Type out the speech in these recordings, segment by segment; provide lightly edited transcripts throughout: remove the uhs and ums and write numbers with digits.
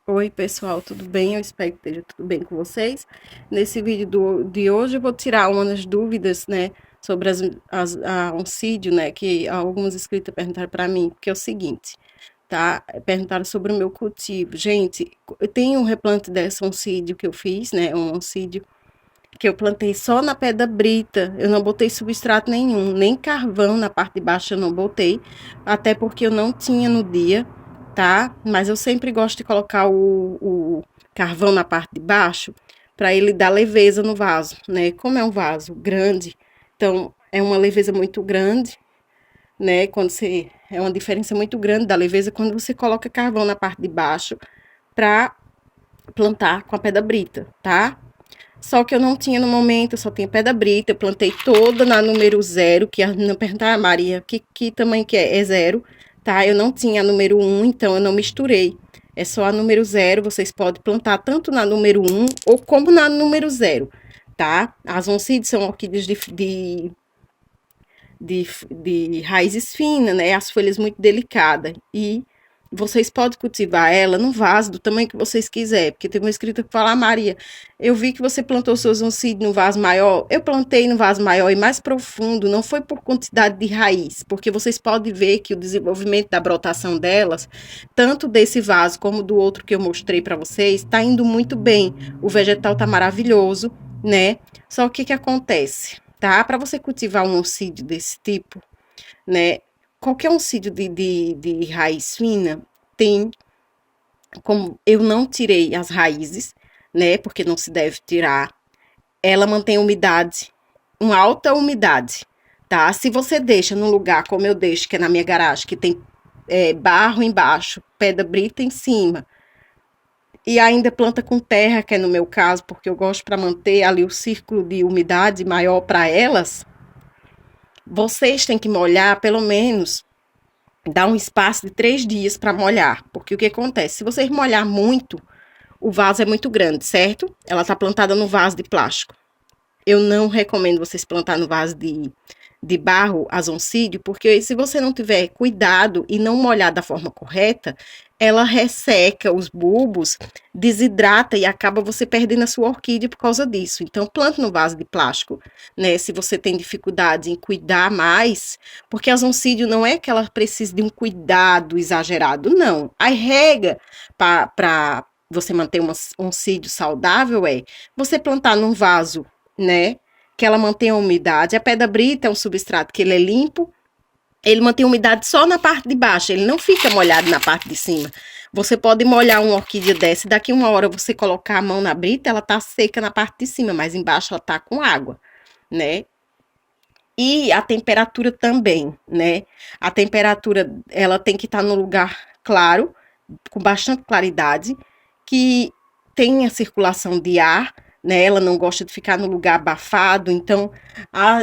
Oi, pessoal, tudo bem? Eu espero que esteja tudo bem com vocês. Nesse vídeo de hoje eu vou tirar umas dúvidas, né, sobre a oncídio, né, que algumas inscritas perguntaram para mim, que é o seguinte, tá? Perguntaram sobre o meu cultivo. Gente, eu tenho um replante dessa oncídio que eu fiz, né, um oncídio que eu plantei só na pedra brita, eu não botei substrato nenhum, nem carvão na parte de baixo eu não botei, até porque eu não tinha no dia, tá? Mas eu sempre gosto de colocar o carvão na parte de baixo, para ele dar leveza no vaso, né? Como é um vaso grande, então é uma leveza muito grande, né? Quando você é uma diferença muito grande da leveza quando você coloca carvão na parte de baixo para plantar com a pedra brita, tá? Só que eu não tinha no momento, eu só tinha pedra brita, eu plantei toda na número zero, que a menina perguntar, Maria, que tamanho que é? É zero, tá? Eu não tinha a número um, então eu não misturei. É só a número zero, vocês podem plantar tanto na número um ou como na número zero, tá? As oncídias são orquídeas de raízes finas, né? As folhas muito delicadas. E vocês podem cultivar ela no vaso do tamanho que vocês quiserem. Porque tem uma escrita que fala, Maria, eu vi que você plantou seus oncídios no vaso maior. Eu plantei no vaso maior e mais profundo, não foi por quantidade de raiz, porque vocês podem ver que o desenvolvimento da brotação delas, tanto desse vaso como do outro que eu mostrei para vocês, está indo muito bem. O vegetal está maravilhoso, né? Só que o que acontece? Tá? Para você cultivar um oncídio desse tipo, né? Qualquer oncídio de raiz fina tem, como eu não tirei as raízes, né? Porque não se deve tirar. Ela mantém umidade, uma alta umidade, tá? Se você deixa num lugar como eu deixo, que é na minha garagem, que tem barro embaixo, pedra brita em cima, e ainda planta com terra, que é no meu caso, porque eu gosto para manter ali o círculo de umidade maior para elas. Vocês têm que molhar pelo menos, dar um espaço de 3 dias para molhar, porque o que acontece? Se vocês molhar muito, o vaso é muito grande, certo? Ela está plantada no vaso de plástico. Eu não recomendo vocês plantar no vaso de barro azoncídio, porque se você não tiver cuidado e não molhar da forma correta, ela resseca os bulbos, desidrata e acaba você perdendo a sua orquídea por causa disso. Então, plante no vaso de plástico, né? Se você tem dificuldade em cuidar mais, porque azoncídio não é que ela precise de um cuidado exagerado, não. A rega para você manter um oncídio saudável é você plantar num vaso, né? Que ela mantenha a umidade. A pedra brita é um substrato que ele é limpo, ele mantém a umidade só na parte de baixo, ele não fica molhado na parte de cima. Você pode molhar uma orquídea dessa, e daqui uma hora você colocar a mão na brita, ela tá seca na parte de cima, mas embaixo ela tá com água, né? E a temperatura também, né? A temperatura, ela tem que estar no lugar claro, com bastante claridade, que tenha circulação de ar, né? Ela não gosta de ficar no lugar abafado. Então,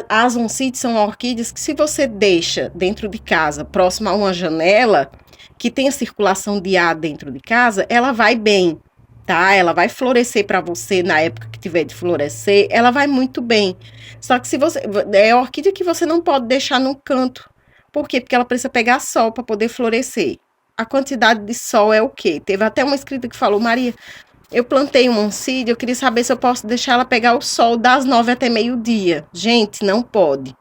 as oncídeas são orquídeas que, se você deixa dentro de casa, próximo a uma janela, que tenha circulação de ar dentro de casa, ela vai bem, tá? Ela vai florescer para você na época que tiver de florescer, ela vai muito bem. Só que se você é orquídea que você não pode deixar num canto. Por quê? Porque ela precisa pegar sol para poder florescer. A quantidade de sol é o quê? Teve até uma escrita que falou, Maria, eu plantei uma oncídia, eu queria saber se eu posso deixar ela pegar o sol das 9 até meio-dia. Gente, não pode,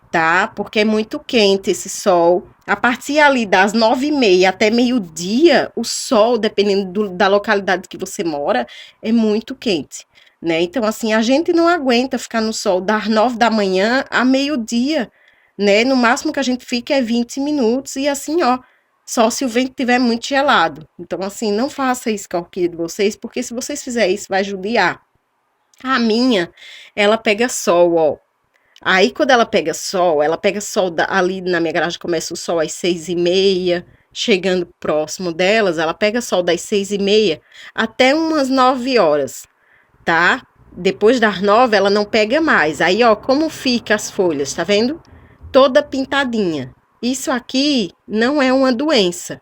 tá? Porque é muito quente esse sol. A partir ali das 9h30 até meio-dia, o sol, dependendo da localidade que você mora, é muito quente, né? Então, assim, a gente não aguenta ficar no sol das 9 da manhã a meio-dia, né? No máximo que a gente fica é 20 minutos e assim, ó, só se o vento estiver muito gelado. Então, assim, não faça isso com a orquídea de vocês, porque se vocês fizerem isso, vai judiar. A minha, ela pega sol, ó. Aí, quando ela pega sol ali na minha garagem, começa o sol às 6h30, chegando próximo delas, ela pega sol das 6h30 até umas 9 horas, tá? Depois das 9, ela não pega mais. Aí, ó, como fica as folhas, tá vendo? Toda pintadinha. Isso aqui não é uma doença,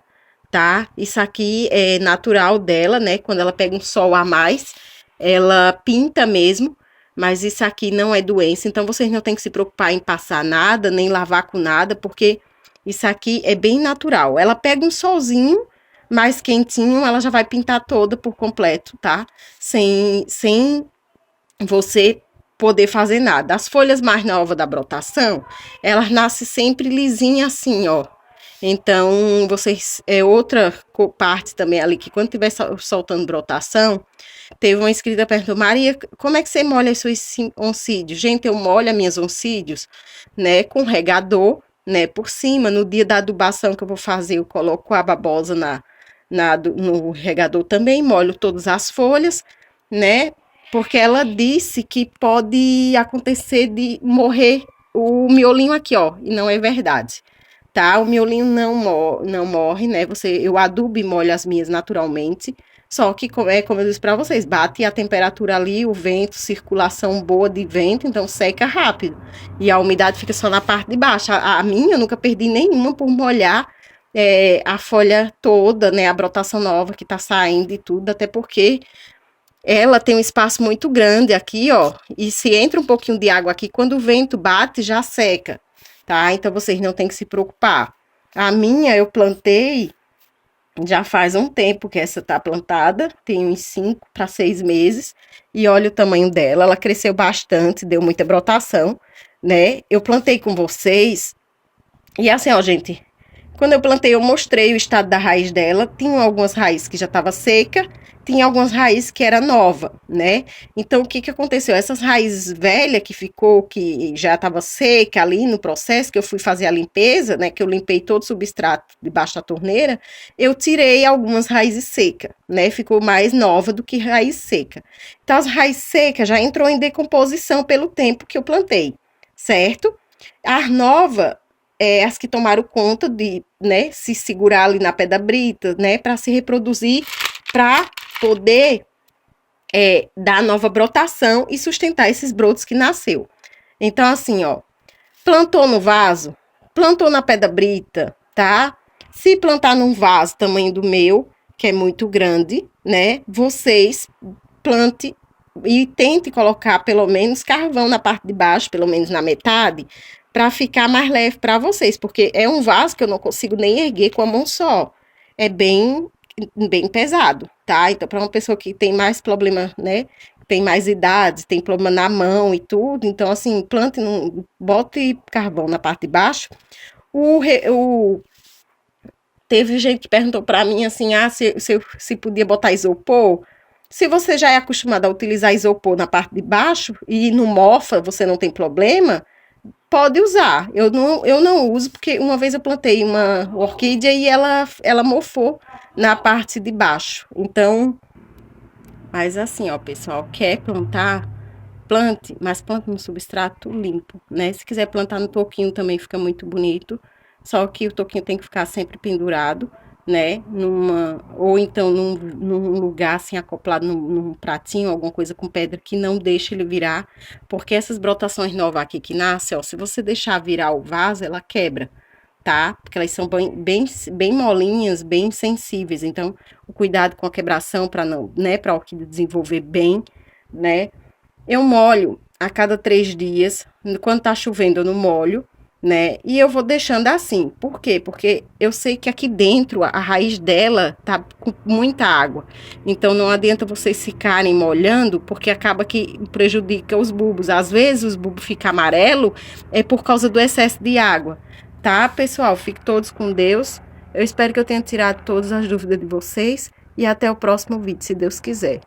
tá? Isso aqui é natural dela, né? Quando ela pega um sol a mais, ela pinta mesmo, mas isso aqui não é doença, então vocês não tem que se preocupar em passar nada, nem lavar com nada, porque isso aqui é bem natural. Ela pega um solzinho, mais quentinho, ela já vai pintar toda por completo, tá? Sem você poder fazer nada. As folhas mais novas da brotação, elas nascem sempre lisinha assim, ó. Então, vocês, outra parte também ali, que quando tiver soltando brotação, teve uma inscrita perguntou, Maria, como é que você molha os seus oncídios? Gente, eu molho as minhas oncídios, né, com regador, né, por cima. No dia da adubação que eu vou fazer, eu coloco a babosa no regador também, molho todas as folhas, né, porque ela disse que pode acontecer de morrer o miolinho aqui, ó, e não é verdade. Tá, o miolinho não morre, né? Eu adubo e molho as minhas naturalmente. Só que, como eu disse para vocês, bate a temperatura ali, o vento, circulação boa de vento, então seca rápido. E a umidade fica só na parte de baixo. A minha eu nunca perdi nenhuma por molhar a folha toda, né? A brotação nova que tá saindo e tudo, até porque ela tem um espaço muito grande aqui, ó. E se entra um pouquinho de água aqui, quando o vento bate, já seca, tá? Então vocês não tem que se preocupar. A minha eu plantei já faz um tempo que essa tá plantada, tem uns 5 para 6 meses, e olha o tamanho dela, ela cresceu bastante, deu muita brotação, né? Eu plantei com vocês, e assim, ó, gente, quando eu plantei, eu mostrei o estado da raiz dela. Tinha algumas raízes que já estava seca, tinha algumas raízes que era nova, né? Então, o que que aconteceu? Essas raízes velhas que ficou, que já estava seca ali no processo, que eu fui fazer a limpeza, né? Que eu limpei todo o substrato debaixo da torneira, eu tirei algumas raízes secas, né? Ficou mais nova do que raiz seca. Então, as raízes secas já entrou em decomposição pelo tempo que eu plantei, certo? A nova as que tomaram conta de, né, se segurar ali na pedra brita, né, para se reproduzir, para poder dar nova brotação e sustentar esses brotos que nasceu. Então, assim, ó, plantou no vaso, plantou na pedra brita, tá? Se plantar num vaso tamanho do meu, que é muito grande, né, vocês plante e tente colocar pelo menos carvão na parte de baixo, pelo menos na metade, para ficar mais leve para vocês, porque é um vaso que eu não consigo nem erguer com a mão só. É bem pesado, tá? Então, para uma pessoa que tem mais problema, né? Tem mais idade, tem problema na mão e tudo, então, assim, bote carvão na parte de baixo. Teve gente que perguntou para mim assim, se podia botar isopor. Se você já é acostumado a utilizar isopor na parte de baixo e não mofa, você não tem problema, pode usar. Eu não uso, porque uma vez eu plantei uma orquídea e ela mofou na parte de baixo. Então, mas assim, ó, pessoal, quer plantar, plante, mas plante no substrato limpo, né? Se quiser plantar no toquinho também fica muito bonito, só que o toquinho tem que ficar sempre pendurado, né? Ou então num lugar assim, acoplado num pratinho, alguma coisa com pedra que não deixe ele virar, porque essas brotações novas aqui que nascem, ó, se você deixar virar o vaso, ela quebra, tá? Porque elas são bem molinhas, bem sensíveis, então o cuidado com a quebração para não, né, para a orquídea desenvolver bem, né? Eu molho a cada 3 dias, quando tá chovendo eu não molho, né? E eu vou deixando assim. Por quê? Porque eu sei que aqui dentro a raiz dela tá com muita água. Então não adianta vocês ficarem molhando, porque acaba que prejudica os bulbos. Às vezes os bulbos ficam amarelo é por causa do excesso de água, tá, pessoal? Fiquem todos com Deus. Eu espero que eu tenha tirado todas as dúvidas de vocês e até o próximo vídeo, se Deus quiser.